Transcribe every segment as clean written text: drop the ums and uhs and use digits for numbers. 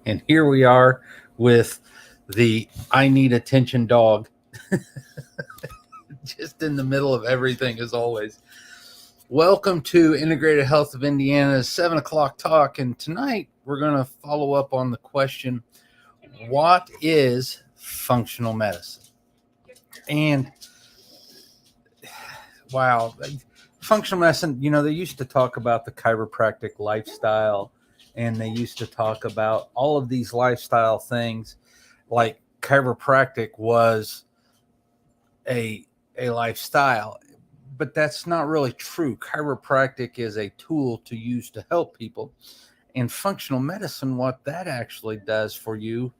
And here we are with the I need attention dog just in the middle of everything as always. Welcome to Integrated Health of Indiana's 7 o'clock talk. And tonight we're going to follow up on the question, what is functional medicine? And wow, functional medicine, they used to talk about the chiropractic lifestyle, and they used to talk about all of these lifestyle things, like chiropractic was a lifestyle, but that's not really true. Chiropractic is a tool to use to help people, and functional medicine, what that actually does for you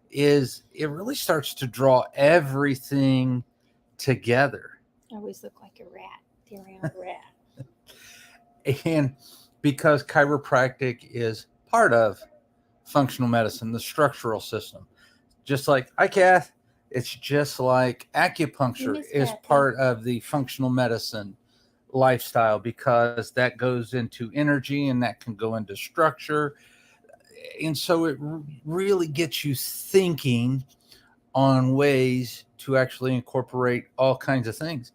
is it really starts to draw everything together. I always look like a rat, the around rat. And because chiropractic is part of functional medicine, the structural system, just like ICATH, it's just like acupuncture is part of the functional medicine lifestyle, because that goes into energy and that can go into structure. And so it really gets you thinking on ways to actually incorporate all kinds of things.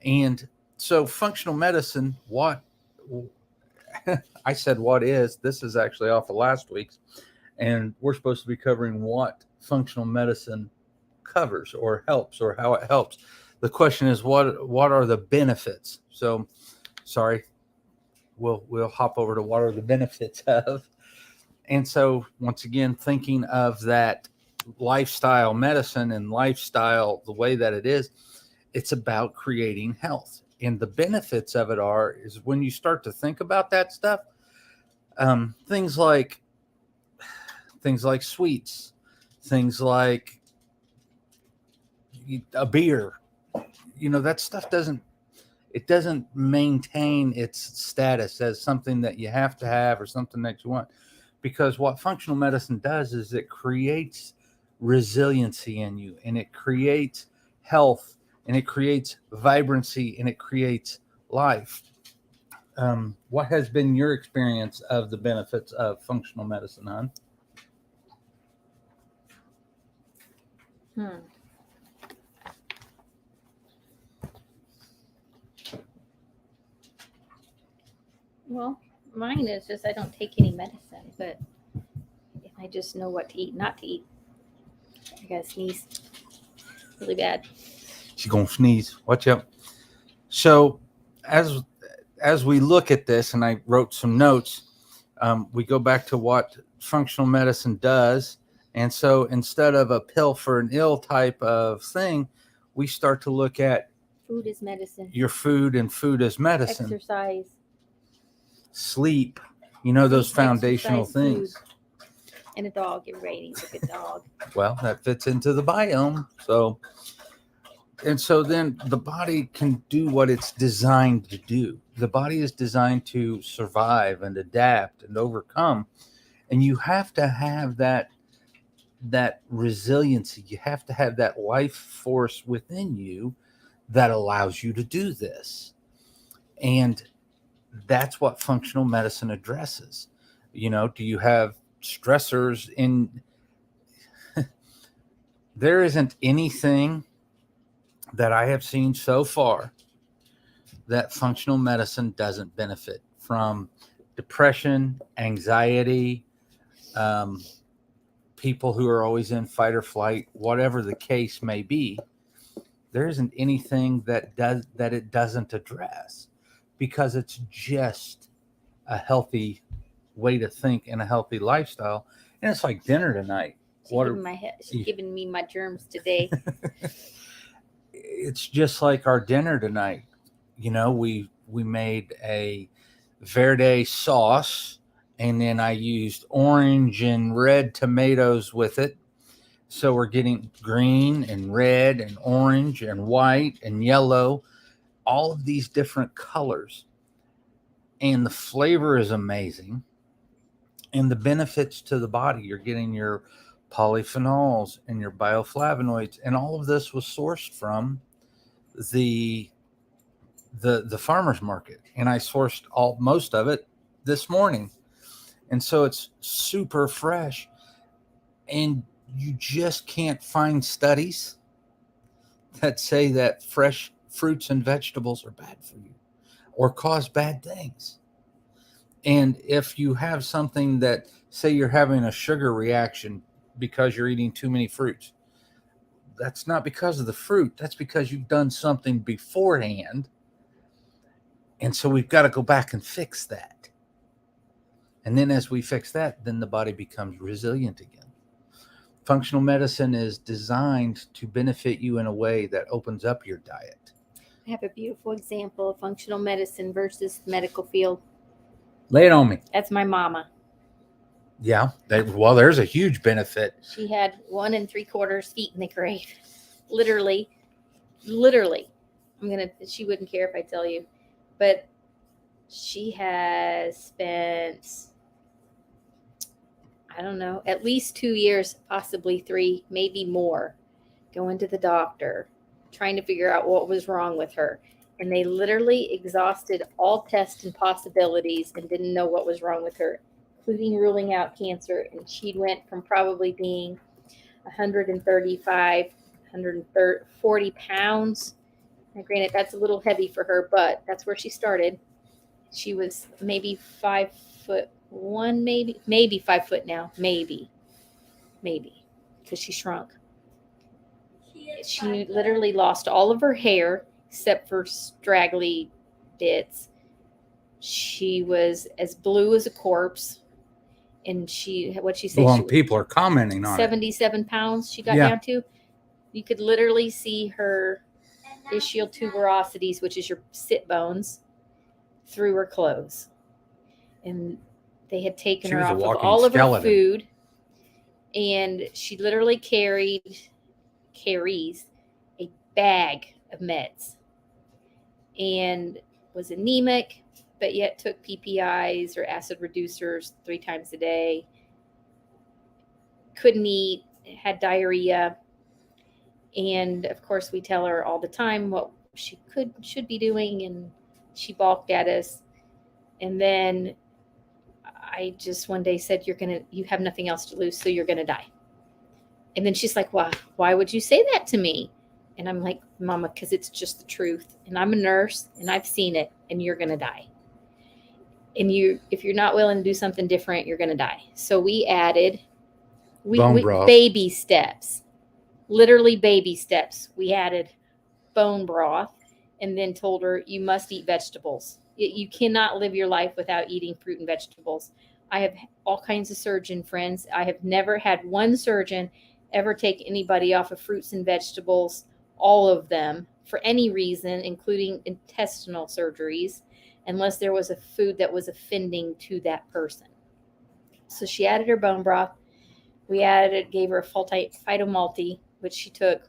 And so functional medicine, what I said, what is, this is actually off of last week's, and we're supposed to be covering what functional medicine covers or helps, or how it helps. The question is, what are the benefits? So sorry, we'll hop over to what are the benefits of. And so once again, thinking of that lifestyle medicine and lifestyle the way that it is, it's about creating health. And the benefits of it is when you start to think about that stuff, things like sweets, things like a beer, that stuff doesn't maintain its status as something that you have to have or something that you want. Because what functional medicine does is it creates resiliency in you, and it creates health, and it creates vibrancy, and it creates life. What has been your experience of the benefits of functional medicine, hon? Well, mine is just I don't take any medicine, but if I just know what to eat, not to eat, I gotta sneeze really bad. She's gonna sneeze. Watch out. So as we look at this, and I wrote some notes, we go back to what functional medicine does. And so instead of a pill for an ill type of thing, we start to look at food as medicine. Your food, and food as medicine. Exercise. Sleep. Those foundational things. Food. And a dog. Everybody needs a good dog. Well, that fits into the biome. So then the body can do what it's designed to do. The body is designed to survive and adapt and overcome. And you have to have that resiliency. You have to have that life force within you that allows you to do this. And that's what functional medicine addresses. Do you have stressors in? There isn't anything that I have seen so far that functional medicine doesn't benefit from. Depression, anxiety, people who are always in fight or flight, whatever the case may be. There isn't anything that it doesn't address, because it's just a healthy way to think and a healthy lifestyle. And it's like dinner tonight. She's giving me my germs today. It's just like our dinner tonight. We made a verde sauce, and then I used orange and red tomatoes with it. So we're getting green and red and orange and white and yellow, all of these different colors. And the flavor is amazing. And the benefits to the body, you're getting your polyphenols and your bioflavonoids, and all of this was sourced from the farmer's market. And I sourced most of it this morning. And so it's super fresh. And you just can't find studies that say that fresh fruits and vegetables are bad for you or cause bad things. And if you have something that, say, you're having a sugar reaction because you're eating too many fruits, that's not because of the fruit. That's because you've done something beforehand. And so we've got to go back and fix that. And then as we fix that, then the body becomes resilient again. Functional medicine is designed to benefit you in a way that opens up your diet. I have a beautiful example of functional medicine versus the medical field. Lay it on me. That's my mama. Yeah. Well, there's a huge benefit. She had 1 3/4 feet in the grave. Literally. She wouldn't care if I tell you, but she has spent, I don't know, at least 2 years, possibly 3, maybe more, going to the doctor, trying to figure out what was wrong with her. And they literally exhausted all tests and possibilities and didn't know what was wrong with her, including ruling out cancer. And she went from probably being 135, 140 pounds. Now, granted, that's a little heavy for her, but that's where she started. She was maybe 5'1", maybe 5 foot now, maybe, because she shrunk. She literally lost all of her hair except for straggly bits. She was as blue as a corpse, and what'd she say? Well, people are commenting on 77 pounds she got down to. You could literally see her ischial tuberosities, which is your sit bones, through her clothes. And they had taken her off of all of her food, and she literally carries a bag of meds and was anemic, but yet took PPIs or acid reducers 3 times a day. Couldn't eat, had diarrhea. And of course, we tell her all the time what she should be doing, and she balked at us. And then I just one day said, you have nothing else to lose, so you're gonna die. And then she's like, why would you say that to me? And I'm like, Mama, because it's just the truth. And I'm a nurse, and I've seen it, and you're gonna die. And if you're not willing to do something different, you're gonna die. So we added baby steps. Literally baby steps. We added bone broth, and then told her, you must eat vegetables. You cannot live your life without eating fruit and vegetables. I have all kinds of surgeon friends. I have never had one surgeon ever take anybody off of fruits and vegetables, all of them, for any reason, including intestinal surgeries, unless there was a food that was offending to that person. So she added her bone broth. We gave her a phytomulti, which she took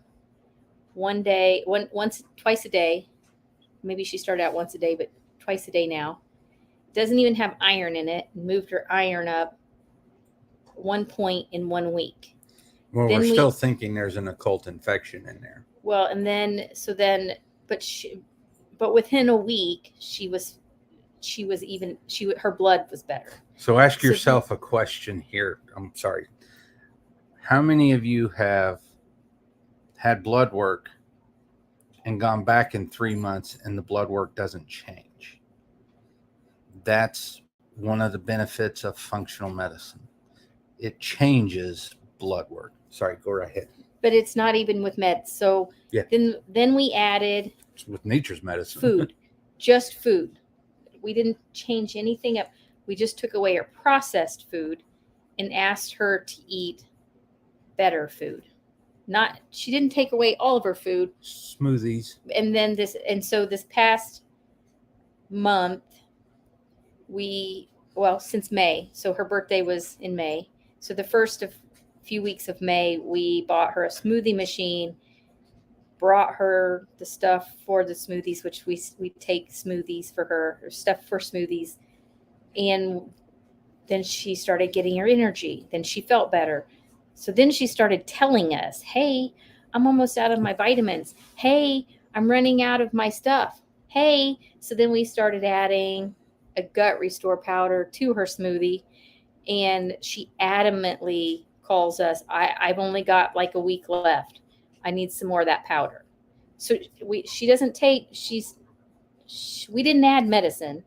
twice a day. Maybe she started out once a day, but twice a day now. Doesn't even have iron in it. Moved her iron up 1 point in 1 week. Well, we're still thinking there's an occult infection in there. Well, but within a week, her blood was better. So ask yourself a question here. I'm sorry. How many of you have had blood work and gone back in 3 months and the blood work doesn't change? That's one of the benefits of functional medicine. It changes blood work. Sorry, go right ahead. But it's not even with meds. So yeah. Then we added with nature's medicine. Food. Just food. We didn't change anything up. We just took away her processed food and asked her to eat better food. She didn't take away all of her food. Smoothies. So this past month, since May, so her birthday was in May. So the first few weeks of May, we bought her a smoothie machine, brought her the stuff for the smoothies, which we take smoothies for her, or stuff for smoothies. And then she started getting her energy. Then she felt better. So then she started telling us, hey, I'm almost out of my vitamins. Hey, I'm running out of my stuff. Hey. So then we started adding a gut restore powder to her smoothie. And she adamantly calls us, I've only got like a week left. I need some more of that powder. So she doesn't take, we didn't add medicine.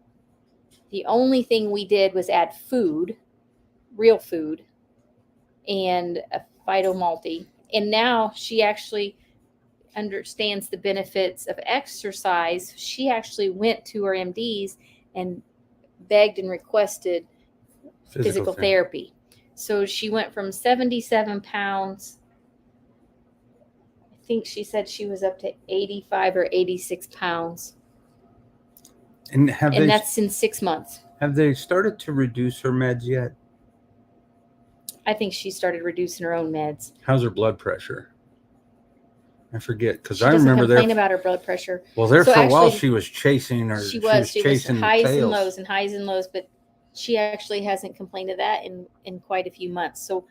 The only thing we did was add food, real food, and a phytomulti. And now she actually understands the benefits of exercise. She actually went to her MDs and begged and requested physical therapy. So she went from 77 pounds. I think she said she was up to 85 or 86 pounds. And that's in 6 months. Have they started to reduce her meds yet? I think she started reducing her own meds. How's her blood pressure? I forget, because She I doesn't remember complain about her blood pressure. Well, there So for a while actually, she was chasing her. She was chasing highs the and tails. lows and highs and lows, but she actually hasn't complained of that in quite a few months. So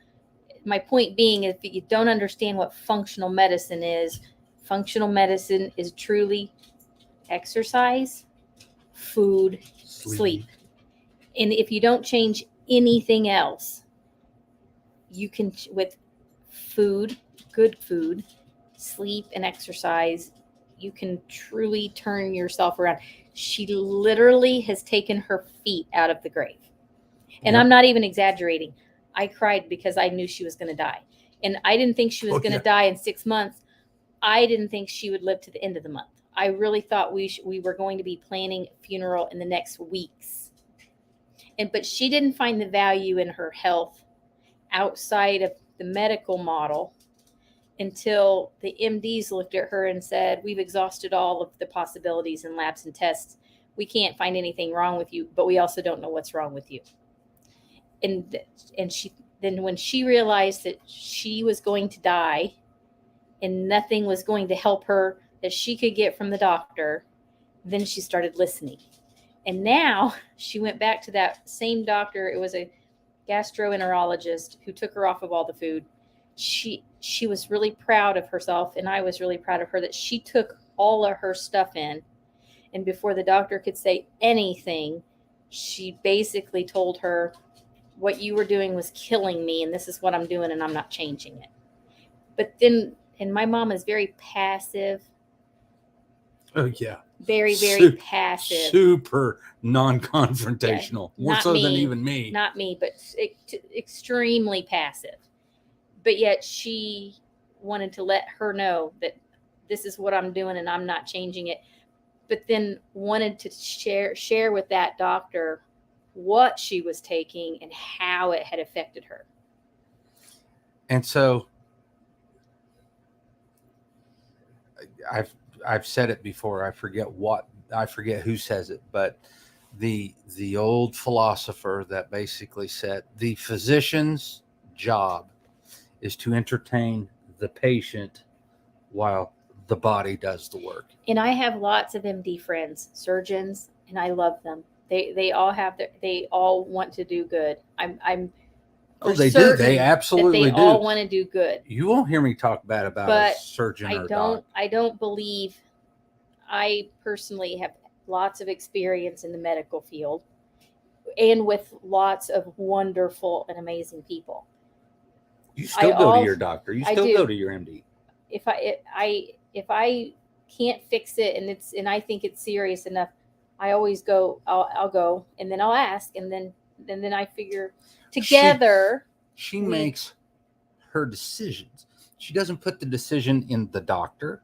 my point being, if you don't understand what functional medicine is truly exercise, food, sleep. And if you don't change anything else, you can, with food, good food, sleep, and exercise, you can truly turn yourself around. She literally has taken her feet out of the grave. And I'm not even exaggerating. I cried because I knew she was going to die. And I didn't think she was going to die in 6 months. I didn't think she would live to the end of the month. I really thought we were going to be planning a funeral in the next weeks. But she didn't find the value in her health outside of the medical model until the MDs looked at her and said, we've exhausted all of the possibilities in labs and tests. We can't find anything wrong with you, but we also don't know what's wrong with you. And she then, when she realized that she was going to die and nothing was going to help her that she could get from the doctor, then she started listening. And now she went back to that same doctor. It was a gastroenterologist who took her off of all the food. She was really proud of herself, and I was really proud of her that she took all of her stuff in. And before the doctor could say anything, she basically told her, what you were doing was killing me, and this is what I'm doing, and I'm not changing it. But then, and my mom is very passive. Oh, yeah. Very, very passive. Super non-confrontational. Yeah, More so than even me. Not me, but extremely passive. But yet she wanted to let her know that this is what I'm doing and I'm not changing it. But then wanted to share with that doctor what she was taking and how it had affected her. And so I've said it before. I forget who says it, but the old philosopher that basically said the physician's job is to entertain the patient while the body does the work. And I have lots of MD friends, surgeons, and I love them. They all have they all want to do good. They do. They absolutely do. They all want to do good. You won't hear me talk bad about a surgeon or a doc. I don't believe. I personally have lots of experience in the medical field and with lots of wonderful and amazing people. You still go to your doctor. You still go to your MD. If I can't fix it and I think it's serious enough, I always go. I'll go, and then I'll ask, and then I figure together. She makes her decisions. She doesn't put the decision in the doctor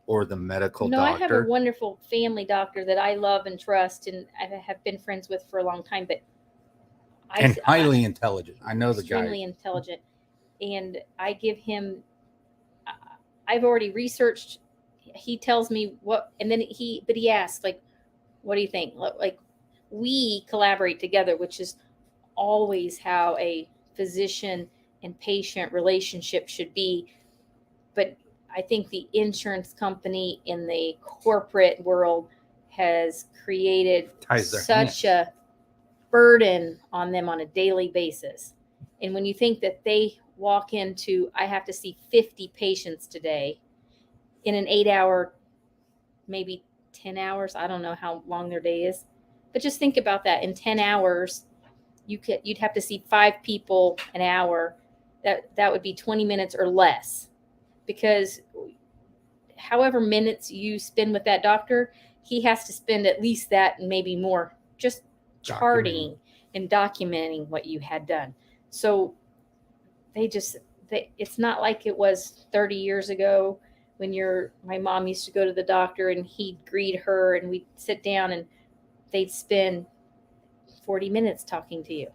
or the medical doctor. No, I have a wonderful family doctor that I love and trust, and I have been friends with for a long time. But highly intelligent. I know the guy. Extremely intelligent, and I give him. I've already researched. He tells me what, and then he asks, like, what do you think? Like, we collaborate together, which is always how a physician and patient relationship should be. But I think the insurance company in the corporate world has created such a burden on them on a daily basis. And when you think that they walk into, I have to see 50 patients today in an 8-hour, maybe 10 hours. I don't know how long their day is, but just think about that. In 10 hours, you'd have to see 5 people an hour. that would be 20 minutes or less, because however minutes you spend with that doctor, he has to spend at least that and maybe more just charting and documenting what you had done. So it's not like it was 30 years ago when my mom used to go to the doctor and he'd greet her and we'd sit down and they'd spend 40 minutes talking to you,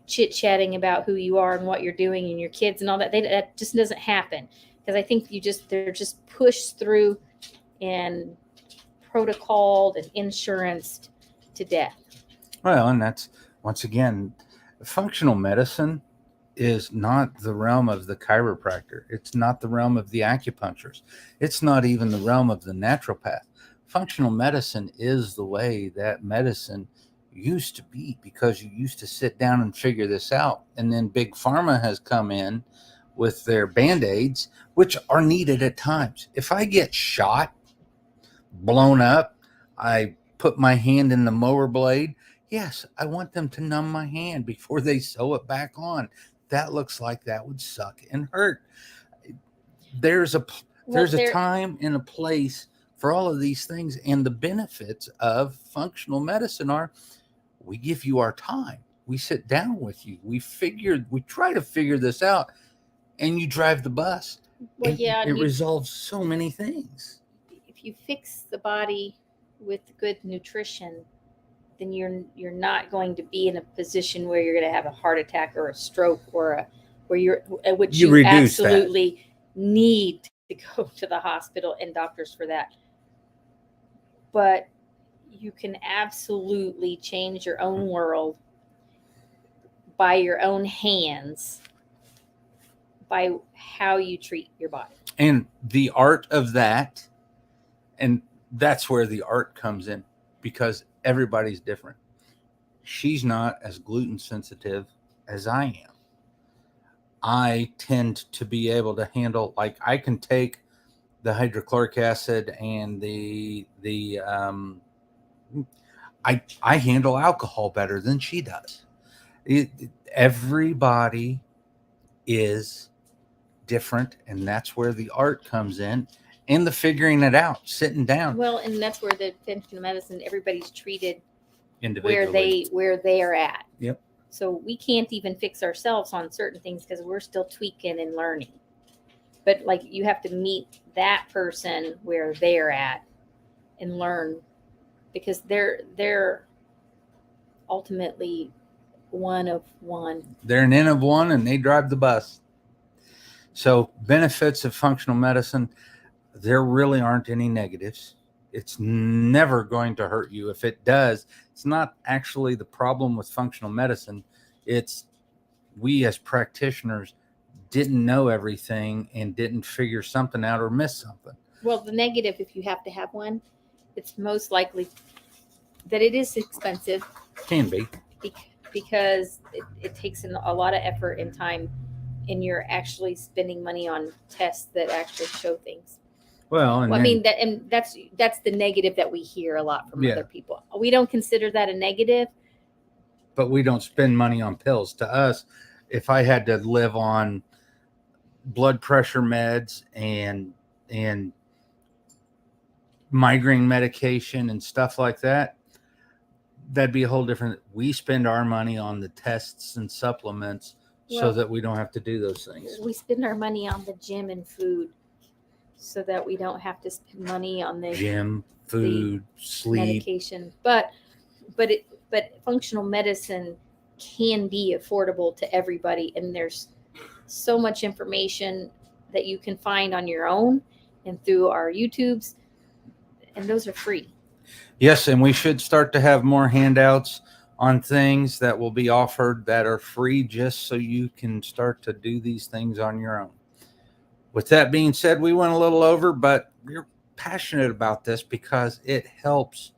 chit-chatting about who you are and what you're doing and your kids and all that. That just doesn't happen, because I think they're just pushed through and protocoled and insuranced to death. Well, and that's, once again, functional medicine is not the realm of the chiropractor. It's not the realm of the acupuncturist. It's not even the realm of the naturopath. Functional medicine is the way that medicine used to be, because you used to sit down and figure this out. And then big pharma has come in with their band-aids, which are needed at times. If I get shot, blown up, I put my hand in the mower blade, yes, I want them to numb my hand before they sew it back on. That looks like that would suck and hurt. There's a time and a place for all of these things, and the benefits of functional medicine are, we give you our time. We sit down with you. We try to figure this out, and you drive the bus. Well, yeah, it resolves so many things. If you fix the body with good nutrition, then you're not going to be in a position where you're going to have a heart attack or a stroke which you absolutely need to go to the hospital and doctors for that. But you can absolutely change your own world by your own hands, by how you treat your body. And the art of that, and that's where the art comes in, because everybody's different. She's not as gluten sensitive as I am. I tend to be able to handle, like, I can take the hydrochloric acid and I handle alcohol better than she does. Everybody is different, and that's where the art comes in, and the figuring it out, sitting down. Well, and that's where the functional medicine, everybody's treated individually where they are at. Yep. So we can't even fix ourselves on certain things because we're still tweaking and learning. But like, you have to meet that person where they're at and learn, because they're ultimately one of one. They're an N of one, and they drive the bus. So benefits of functional medicine, there really aren't any negatives. It's never going to hurt you. If it does, it's not actually the problem with functional medicine. It's we as practitioners didn't know everything and didn't figure something out or miss something. Well, the negative, if you have to have one, it's most likely that it is expensive. Can be. Because it takes a lot of effort and time, and you're actually spending money on tests that actually show things. Well, I mean, that's the negative that we hear a lot from other people. We don't consider that a negative. But we don't spend money on pills. To us, if I had to live on blood pressure meds and migraine medication and stuff like that, that'd be a whole different. We spend our money on the tests and supplements so that we don't have to do those things. We spend our money on the gym and food so that we don't have to spend money on the gym, food, sleep, medication. But functional medicine can be affordable to everybody, and there's so much information that you can find on your own and through our YouTubes, and those are free. Yes, and we should start to have more handouts on things that will be offered that are free, just so you can start to do these things on your own. With that being said, we went a little over, but we're passionate about this because it helps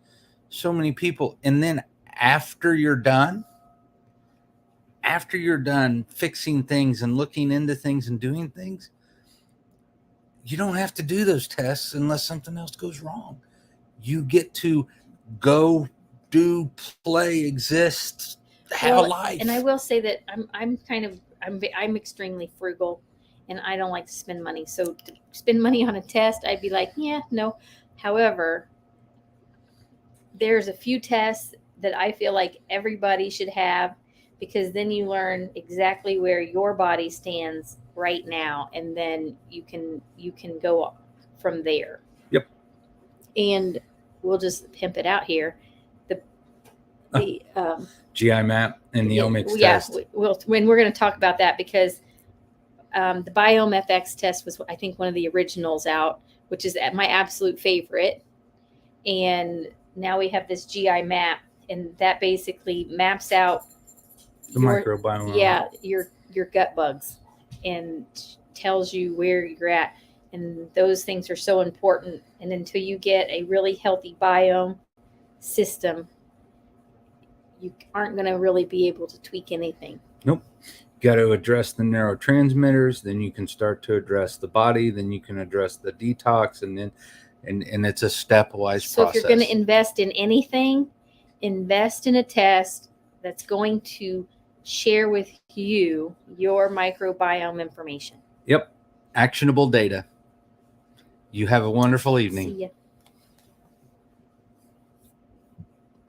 so many people. And then after you're done fixing things and looking into things and doing things, you don't have to do those tests unless something else goes wrong. You get to go, do, play, exist, have a life. And I will say that I'm kind of I'm extremely frugal, and I don't like to spend money. So to spend money on a test, I'd be like, yeah, no. However, there's a few tests that I feel like everybody should have, because then you learn exactly where your body stands right now, and then you can go from there. Yep. And we'll just pimp it out here. The GI map and the omics test. when we're going to talk about that, because the Biome FX test was, I think, one of the originals out, which is my absolute favorite. And now we have this GI map, and that basically maps out The microbiome. Yeah, your gut bugs, and tells you where you're at. And those things are so important. And until you get a really healthy biome system, you aren't going to really be able to tweak anything. Nope. Got to address the neurotransmitters, then you can start to address the body, then you can address the detox, and then and it's a stepwise So process. if you're going to invest in anything, invest in a test that's going to share with you your microbiome information. Yep. Actionable data. You have a wonderful evening. See ya.